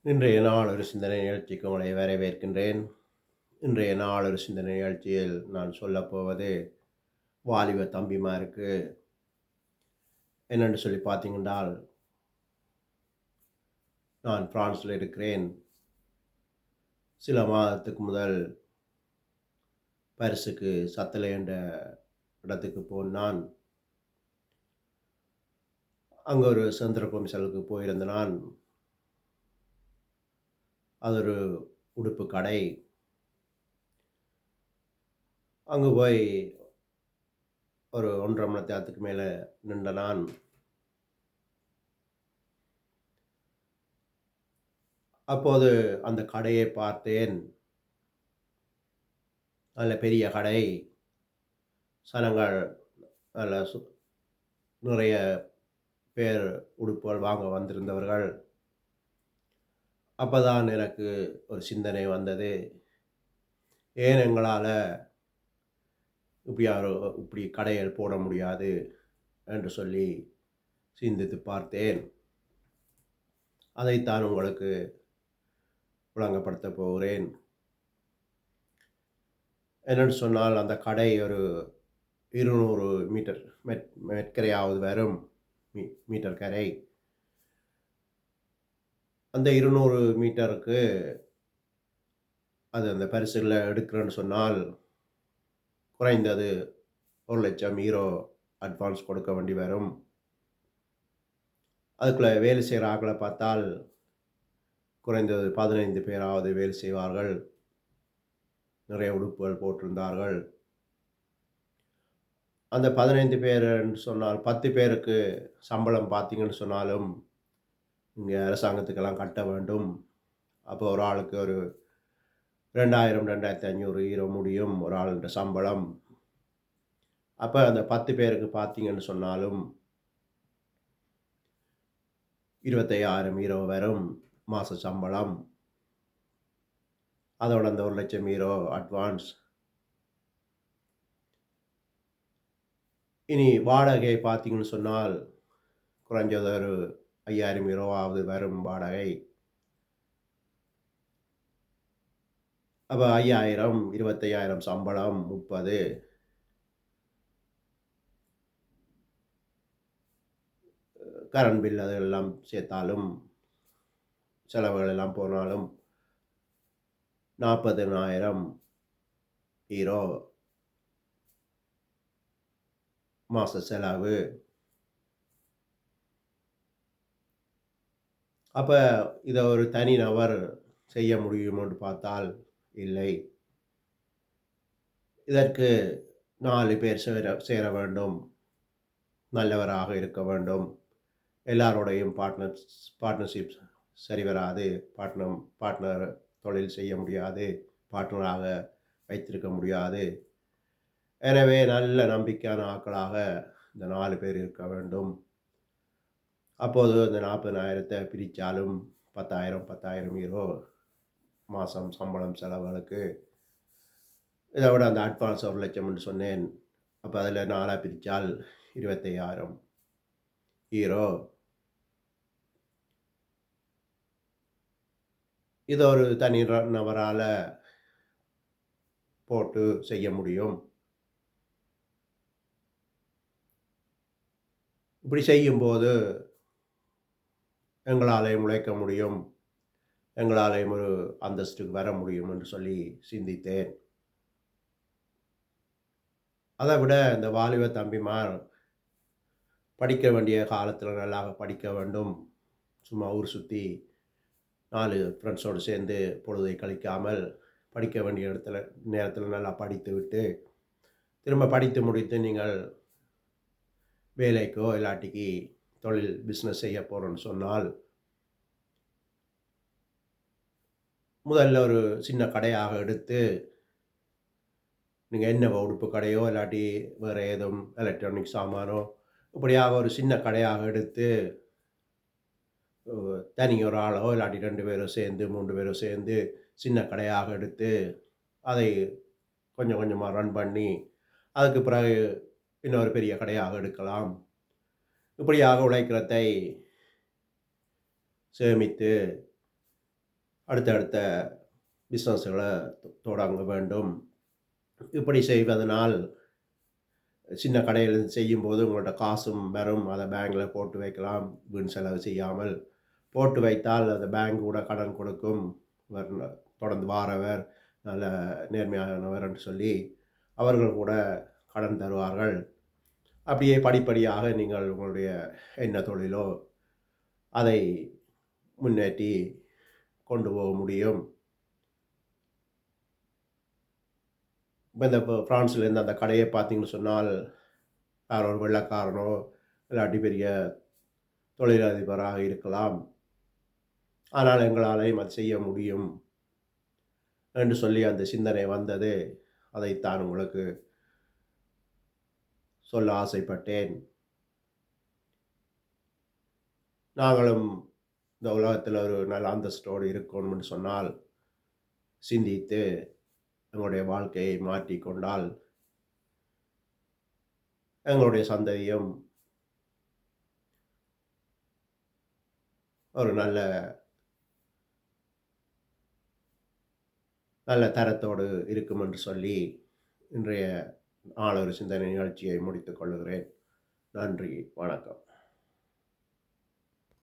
இன்றைய நாள் ஒரு சிந்தனை நிகழ்ச்சிக்கு உங்களை வரவேற்கின்றேன். இன்றைய நாள் ஒரு சிந்தனை நிகழ்ச்சியில் நான் சொல்லப்போவது வாலிப தம்பிமாருக்கு என்னென்று சொல்லி பார்த்தீங்கன்றால், நான் பிரான்ஸில் இருக்கிறேன். சில மாதத்துக்கு முதல் பாரிஸுக்கு சத்தலே என்ற இடத்துக்கு போனான். அங்கே ஒரு சந்தர்ப்ப மிசலுக்கு போயிருந்த நான், அது ஒரு உடுப்பு கடை. அங்கு போய் ஒரு 1 1/2 மணி நேரத்துக்கு மேல நின்ற நான், அப்போது அந்த கடையை பார்த்தேன். நல்ல பெரிய கடை. சனங்கள் நல்ல நிறைய பேர் உடுப்புகள் வாங்க வந்திருந்தவர்கள். அப்பதான் எனக்கு ஒரு சிந்தனை வந்தது. ஏன் எங்களால இப்படி கடைகள் போட முடியாது என்று சொல்லி சிந்தித்து பார்த்தேன். அதைத்தான் உங்களுக்கு விளங்கப்படுத்தப் போகிறேன். என்னென்னு சொன்னால், அந்த கடை ஒரு 200 மீட்டர் மெட்கரையாவது வரும். மீட்டர் கரை. அந்த 200 மீட்டருக்கு அந்த பரிசுகள எடுக்கிறேன்னு சொன்னால், குறைந்தது €1,00,000 அட்வான்ஸ் கொடுக்க வேண்டி வரும். அதுக்குள்ள வேலை செய்ற ஆட்கள பார்த்தால், குறைந்தது 15 பேராவது வேலை செய்வார்கள். நிறைய உடுப்புகள் போட்டிருந்தார்கள். அந்த 15 பேருன்னு சொன்னால் 10 பேருக்கு சம்பளம் பார்த்தீங்கன்னு சொன்னாலும், இங்க அரசாங்கத்துக்கெல்லாம் கட்ட வேண்டும். அப்போ ஒரு ஆளுக்கு ஒரு 2000, €2,500 முடியும் ஒரு ஆளுன்ற சம்பளம். அப்ப அந்த 10 பேருக்கு பார்த்தீங்கன்னு சொன்னாலும், €25,000 வரும் மாச சம்பளம். அதோட அந்த €1,00,000 அட்வான்ஸ். இனி வாடகை பார்த்தீங்கன்னு சொன்னால், குறைஞ்சது ஒரு €5,000 வரும் வாடகை. அப்ப 5,000, 25,000 சம்பளம் 30. கரண்ட் பில் அதெல்லாம் சேர்த்தாலும், செலவுகள் எல்லாம் போனாலும் €40,000 மாச செலவு. அப்ப இத ஒரு தனி நபர் செய்ய முடியுமான்னு பார்த்தால் இல்லை. இதற்கு 4 பேர் சேர வேண்டும். நல்லவராக இருக்க வேண்டும். எல்லாரோடையும் பார்ட்னர்ஷிப் சரி வராது. பார்ட்னர் தொழில் செய்ய முடியாது. பார்ட்னராக வைத்திருக்க முடியாது. எனவே நல்ல நம்பிக்கையான ஆட்களாக இந்த 4 பேர் இருக்க வேண்டும். அப்போது இந்த 40,000 பிரிச்சாலும் €10,000 மாசம் சம்பளம் செலவுகளுக்கு. இத விட அந்த அட்வான்ஸ் 1,00,000 என்று சொன்னேன். அப்ப அதில 4ஆ பிரிச்சால் €25,000. இத ஒரு தனி நபரால போட்டு செய்ய முடியும். இப்படி செய்யும்போது எங்களாலயும் உழைக்க முடியும். எங்களாலயும் ஒரு அந்தஸ்துக்கு வர முடியும் என்று சொல்லி சிந்தித்தேன். அத விட இந்த வாலிப தம்பிமார் படிக்க வேண்டிய காலத்தில நல்லா படிக்க வேண்டும். சும்மா ஊர் சுத்தி 4 ஃப்ரெண்ட்ஸோடு சேர்ந்து பொழுதை கழிக்காமல், படிக்க வேண்டிய நேரத்தில நல்லா படித்துவிட்டு, திரும்ப படித்து முடித்து நீங்கள் வேலைக்கோ இல்லாட்டிக்கு தொழில் பிசினஸ் செய்ய போறோம்ன்னு சொன்னால், முதல்ல ஒரு சின்ன கடையாக எடுத்து, நீங்க என்ன உடுப்பு கடையோ இல்லாட்டி வேற ஏதும் எலக்ட்ரானிக் சாமானோ, இப்படியாக ஒரு சின்ன கடையாக எடுத்து, தனி ஒரு ஆளோ இல்லாட்டி 2 பேரோ சேர்ந்து, 3 பேரோ சேர்ந்து சின்ன கடையாக எடுத்து, அதை கொஞ்சம் கொஞ்சமா ரன் பண்ணி, அதுக்கு பிறகு இன்னொரு பெரிய கடையாக எடுக்கலாம். இப்படியாக உழைக்கிறதை சேமித்து, அடுத்தடுத்த பிஸ்னஸ்கள தொடங்க வேண்டும். இப்படி செய்வதனால் சின்ன கடையில செய்யும்போது உங்கள்ட்ட காசும் வரும். அத பேங்க்ல போட்டு வைக்கலாம். வீண் செலவு செய்யாமல். போட்டு வைத்தால் அந்த பேங்க் கூட கடன் கொடுக்கும். வர் தொடர்ந்து வாரவர், நல்ல நேர்மையானவர் என்று சொல்லி அவர்கள் கூட கடன் தருவார்கள். அப்படியே படிப்படியாக நீங்கள் உங்களுடைய என்ன தொழிலோ அதை முன்னேற்றி கொண்டு போக முடியும். இப்ப இந்த பிரான்ஸ்லேருந்து அந்த கடைய பார்த்தீங்கன்னு சொன்னால், யாரோ ஒரு வெள்ளைக்காரனோ, இல்லாட்டி பெரிய தொழிலதிபராக இருக்கலாம். ஆனால் எங்களாலயும் அது செய்ய முடியும் என்று சொல்லி அந்த சிந்தனை வந்தது. அதைத்தான் உங்களுக்கு சொல்ல ஆசைப்பட்டேன். நாங்களும் இந்த உலகத்தில ஒரு நல்ல அந்தஸ்தோடு இருக்கணும்னு சொன்னால், சிந்தித்து எங்களுடைய வாழ்க்கையை மாற்றிக் கொண்டால், எங்களுடைய சந்ததியும் ஒரு நல்ல நல்ல தரத்தோடு இருக்கும் என்று சொல்லி, இன்றைய நாளொரு சிந்தனை நிகழ்ச்சியை முடித்துக் கொள்ளுகிறேன். நன்றி, வணக்கம்.